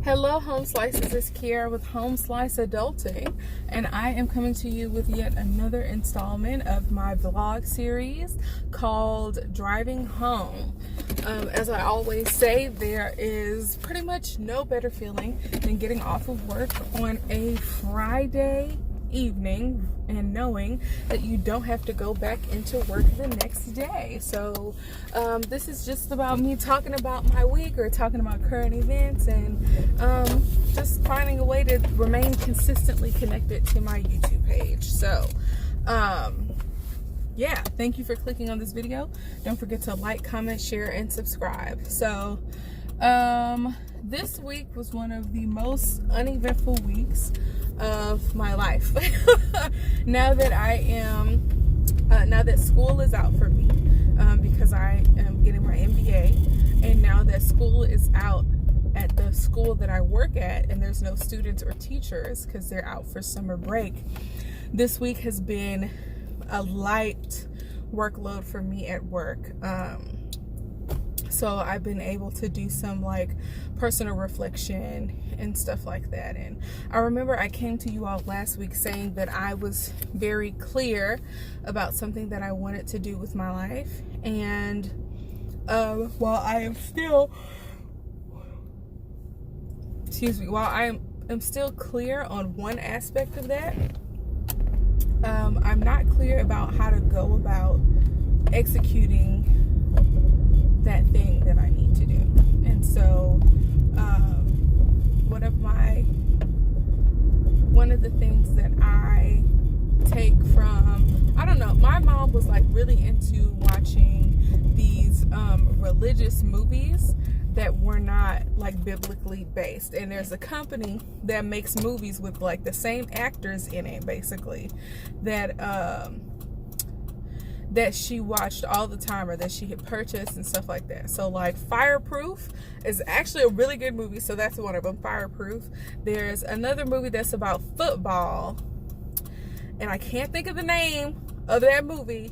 Hello, Home Slices. It's Kiara with Home Slice Adulting, and I am coming to you with yet another installment of my vlog series called Driving Home. As I always say, there is pretty much no better feeling than getting off of work on a Friday evening and knowing that you don't have to go back into work the next day. So this is just about me talking about my week or talking about current events and just finding a way to remain consistently connected to my YouTube page. So yeah, thank you for clicking on this video. Don't forget to like, comment, share, and subscribe. So this week was one of the most uneventful weeks of my life. now that school is out for me, because I am getting my MBA, and now that school is out at the school that I work at and there's no students or teachers because they're out for summer break, this week has been a light workload for me at work. So I've been able to do some like personal reflection and stuff like that. And I remember I came to you all last week saying that I was very clear about something that I wanted to do with my life. And while I am still clear on one aspect of that, I'm not clear about how to go about executing that thing that I need to do. And so one of the things that I take from, I don't know, my mom was like really into watching these religious movies that were not like biblically based, and there's a company that makes movies with like the same actors in it basically that she watched all the time, or that she had purchased and stuff like that. So like Fireproof is actually a really good movie, so that's one of them, Fireproof. There's another movie that's about football, and I can't think of the name of that movie,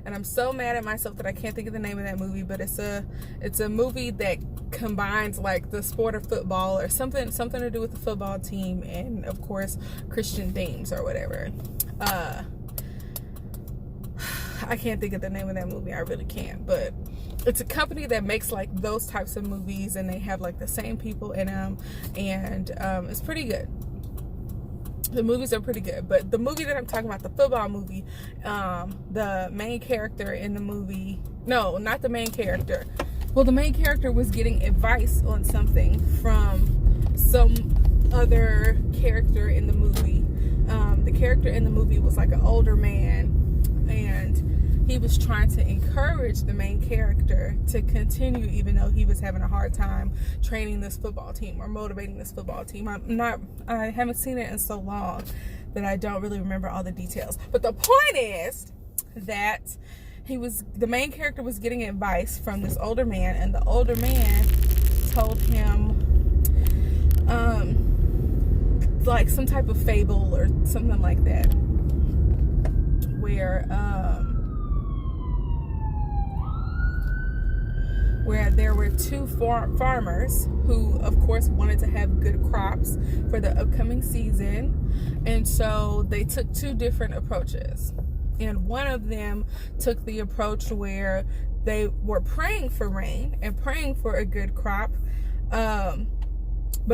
and I'm so mad at myself that I can't think of the name of that movie, but it's a movie that combines like the sport of football or something to do with the football team, and of course Christian themes or whatever. I can't think of the name of that movie. I really can't. But it's a company that makes like those types of movies, and they have like the same people in them, and it's pretty good. The movies are pretty good. But the movie that I'm talking about, the football movie, the main character in the movie, no, not the main character. Well, the main character was getting advice on something from some other character in the movie. The character in the movie was like an older man, and he was trying to encourage the main character to continue, even though he was having a hard time training this football team or motivating this football team. I haven't seen it in so long that I don't really remember all the details. But the point is that the main character was getting advice from this older man, and the older man told him like some type of fable or something like that, where there were two farmers who, of course, wanted to have good crops for the upcoming season. And so they took two different approaches. And one of them took the approach where they were praying for rain and praying for a good crop, but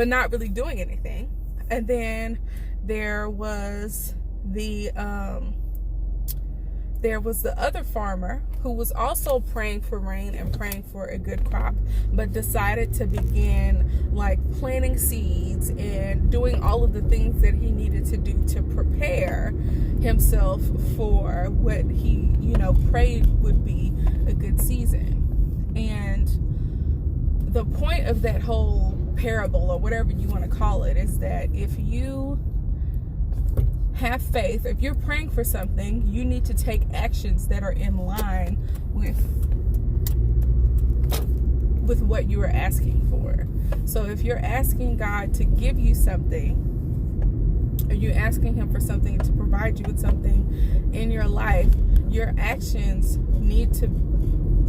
not really doing anything. And then there was the other farmer who was also praying for rain and praying for a good crop, but decided to begin like planting seeds and doing all of the things that he needed to do to prepare himself for what he, prayed would be a good season. And the point of that whole parable, or whatever you want to call it, is that if you have faith, if you're praying for something, you need to take actions that are in line with what you are asking for. So if you're asking God to give you something, or you're asking him for something to provide you with something in your life, your actions need to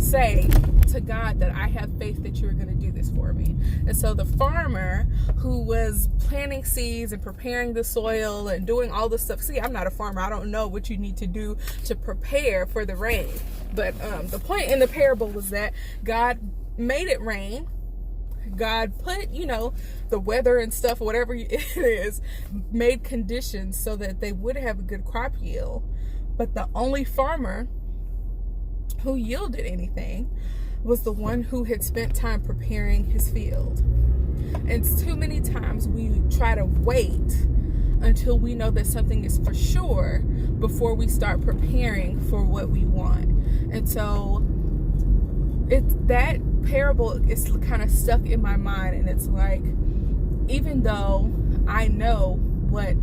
say to God that I have faith that you're going to do this for me. And so the farmer who was planting seeds and preparing the soil and doing all this stuff. See, I'm not a farmer. I don't know what you need to do to prepare for the rain. But the point in the parable was that God made it rain. God put, the weather and stuff, whatever it is, made conditions so that they would have a good crop yield. But the only farmer who yielded anything was the one who had spent time preparing his field. And too many times we try to wait until we know that something is for sure before we start preparing for what we want. And so that parable is kind of stuck in my mind, and it's like, even though I know what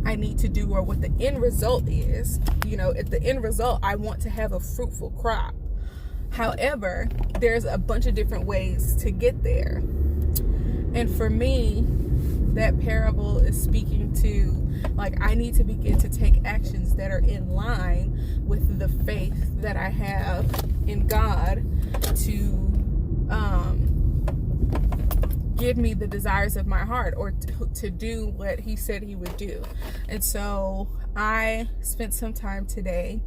I need to do or what the end result is, at the end result I want to have a fruitful crop. However, there's a bunch of different ways to get there. And for me, that parable is speaking to, like, I need to begin to take actions that are in line with the faith that I have in God to give me the desires of my heart, or to do what he said he would do. And so I spent some time today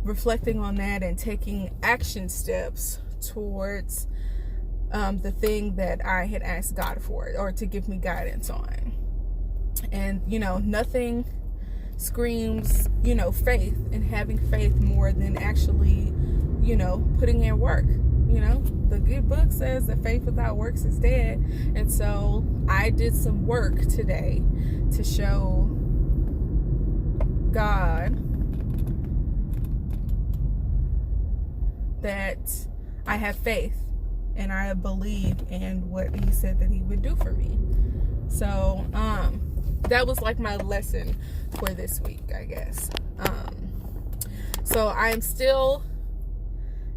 reflecting on that and taking action steps towards the thing that I had asked God for, or to give me guidance on. And nothing screams faith and having faith more than actually putting in work. The good book says that faith without works is dead. And so I did some work today to show God that I have faith and I believe in what he said that he would do for me. So that was like my lesson for this week, I guess. So I'm still,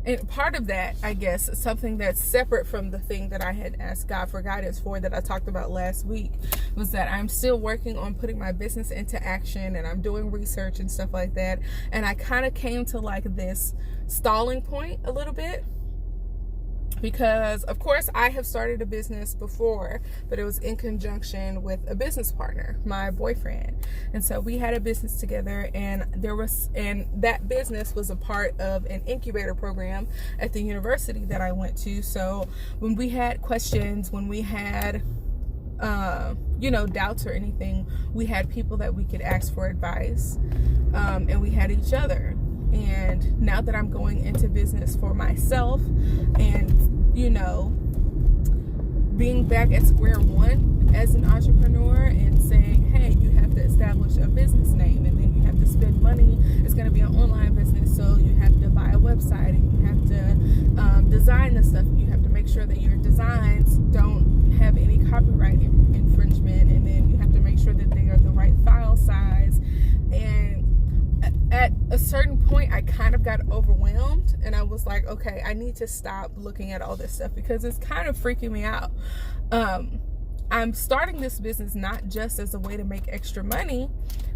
and part of that, I guess, something that's separate from the thing that I had asked God for guidance for that I talked about last week, was that I'm still working on putting my business into action, and I'm doing research and stuff like that. And I kind of came to like this stalling point a little bit, because of course I have started a business before, but it was in conjunction with a business partner, my boyfriend. And so we had a business together, and that business was a part of an incubator program at the university that I went to. So when we had questions, when we had doubts or anything, we had people that we could ask for advice, and we had each other. And now that I'm going into business for myself, and being back at square one as an entrepreneur and saying, hey, you have to establish a business name, and then you have to spend money. It's going to be an online business, so you have to buy a website, and you have to design the stuff. You have to make sure that your designs don't have any copyright infringement, and then you have to make sure that they are the right file size. And at a certain point, I kind of got overwhelmed, and I was like, okay, I need to stop looking at all this stuff because it's kind of freaking me out. I'm starting this business not just as a way to make extra money,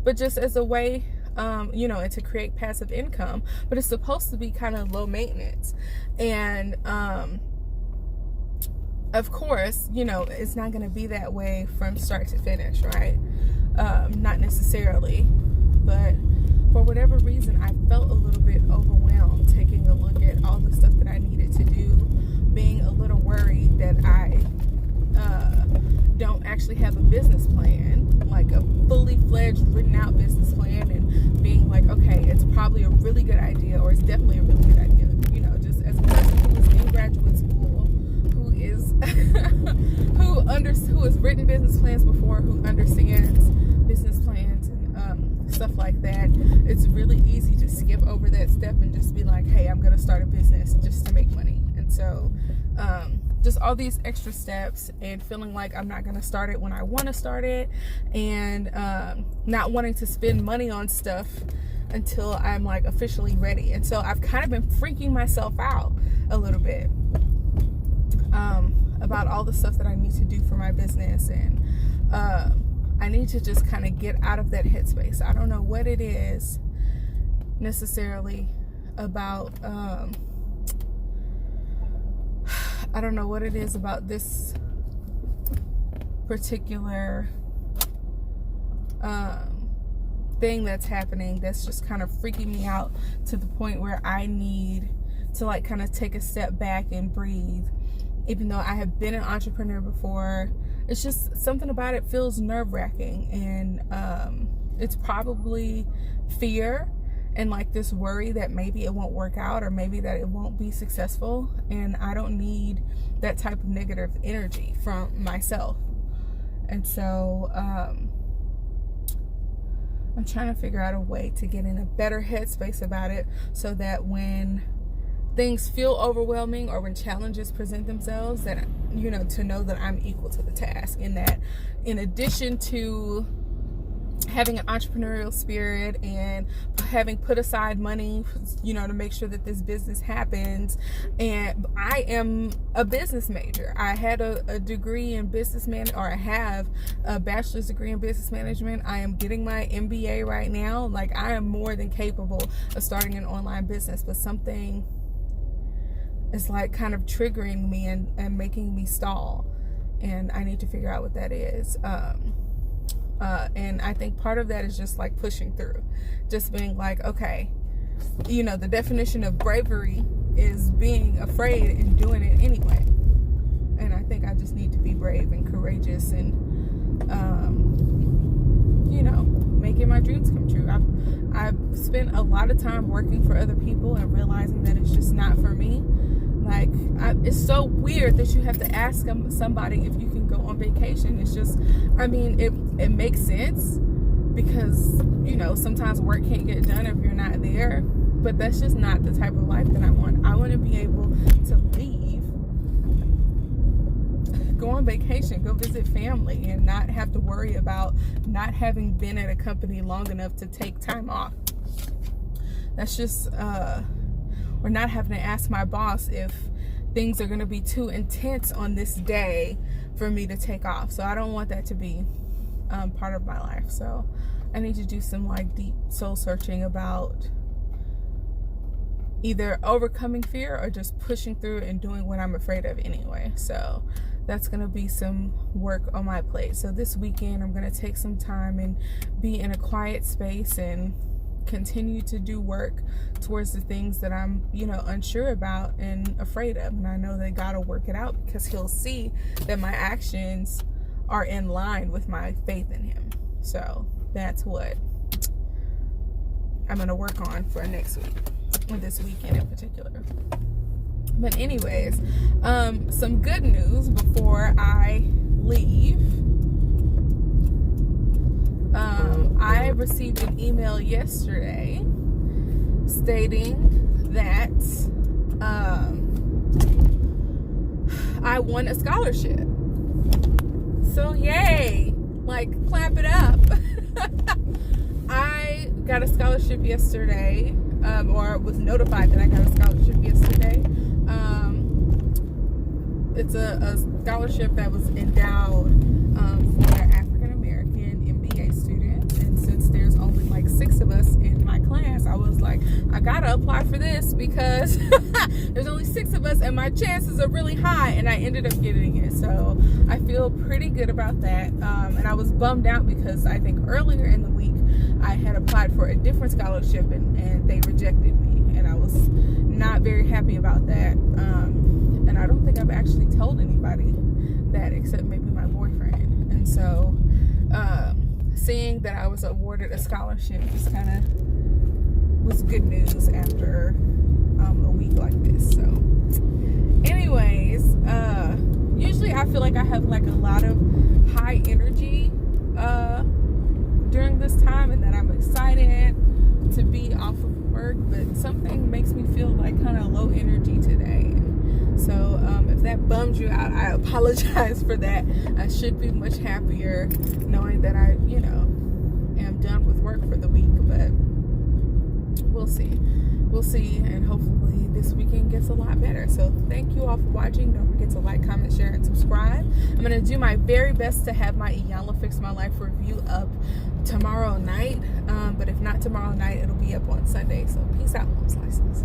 but just as a way, and to create passive income. But it's supposed to be kind of low maintenance. And of course, it's not going to be that way from start to finish, right? Not necessarily, but for whatever reason, I felt a little bit overwhelmed taking a look at all the stuff that I needed to do, being a little worried that I don't actually have a business plan, like a fully fledged written out business plan, and being like, okay, it's probably a really good idea, or it's definitely a really good idea, just as a person who is in graduate school, who has written business plans before, who understands business plans and stuff like that. It's really easy to skip over that step and just be like, hey, I'm going to start a business just to make money. And so just all these extra steps, and feeling like I'm not going to start it when I want to start it, and not wanting to spend money on stuff until I'm like officially ready. And so I've kind of been freaking myself out a little bit about all the stuff that I need to do for my business, and I need to just kind of get out of that headspace. I don't know what it is necessarily about I don't know what it is about this particular thing that's happening that's just kind of freaking me out to the point where I need to like kind of take a step back and breathe. Even though I have been an entrepreneur before, it's just something about it feels nerve-wracking, and it's probably fear and like this worry that maybe it won't work out or maybe that it won't be successful, and I don't need that type of negative energy from myself. And so I'm trying to figure out a way to get in a better headspace about it, so that when things feel overwhelming or when challenges present themselves, that, you know, to know that I'm equal to the task, and that in addition to having an entrepreneurial spirit and having put aside money, you know, to make sure that this business happens. And I am a business major. I had a degree in business or I have a bachelor's degree in business management. I am getting my MBA right now. Like, I am more than capable of starting an online business, but something is like kind of triggering me and making me stall. And I need to figure out what that is. And I think part of that is just like pushing through, just being like, okay, you know, the definition of bravery is being afraid and doing it anyway. And I think I just need to be brave and courageous and, you know, making my dreams come true. I've spent a lot of time working for other people and realizing that it's just not for me. Like, it's so weird that you have to ask somebody if you can go on vacation. It's just, I mean, it makes sense because, you know, sometimes work can't get done if you're not there. But that's just not the type of life that I want. I want to be able to leave, go on vacation, go visit family, and not have to worry about not having been at a company long enough to take time off. That's just, or not having to ask my boss if things are going to be too intense on this day for me to take off. So I don't want that to be part of my life. So I need to do some like deep soul searching about either overcoming fear or just pushing through and doing what I'm afraid of anyway. So that's going to be some work on my plate. So this weekend I'm going to take some time and be in a quiet space and continue to do work towards the things that I'm, you know, unsure about and afraid of. And I know that God will work it out because he'll see that my actions are in line with my faith in him. So that's what I'm going to work on for next week, or this weekend in particular. But anyways, some good news before I leave. I received an email yesterday stating that I won a scholarship. So yay! Like, clap it up. I got a scholarship yesterday, or was notified that I got a scholarship yesterday. It's a scholarship that was endowed for African American MBA students, and since there's only like 6 of us in my class, I was like, I gotta apply for this because there's only 6 of us and my chances are really high, and I ended up getting it. So I feel pretty good about that, and I was bummed out because I think earlier in the week I had applied for a different scholarship and they rejected me, and I was not very happy about that. And I don't think I've actually told anybody that except maybe my boyfriend. And so seeing that I was awarded a scholarship just kind of was good news after a week like this. So anyways, usually I feel like I have like a lot of high energy during this time, and that I'm excited to be off of work, but something makes me feel like kind of low energy today. So if that bums you out, I apologize for that. I should be much happier knowing that I, you know, am done with work for the week, but we'll see. We'll see, and hopefully this weekend gets a lot better. So thank you all for watching. Don't forget to like, comment, share, and subscribe. I'm going to do my very best to have my Iyanla Fix My Life review up tomorrow night. But if not tomorrow night, it'll be up on Sunday. So peace out, Home Slices.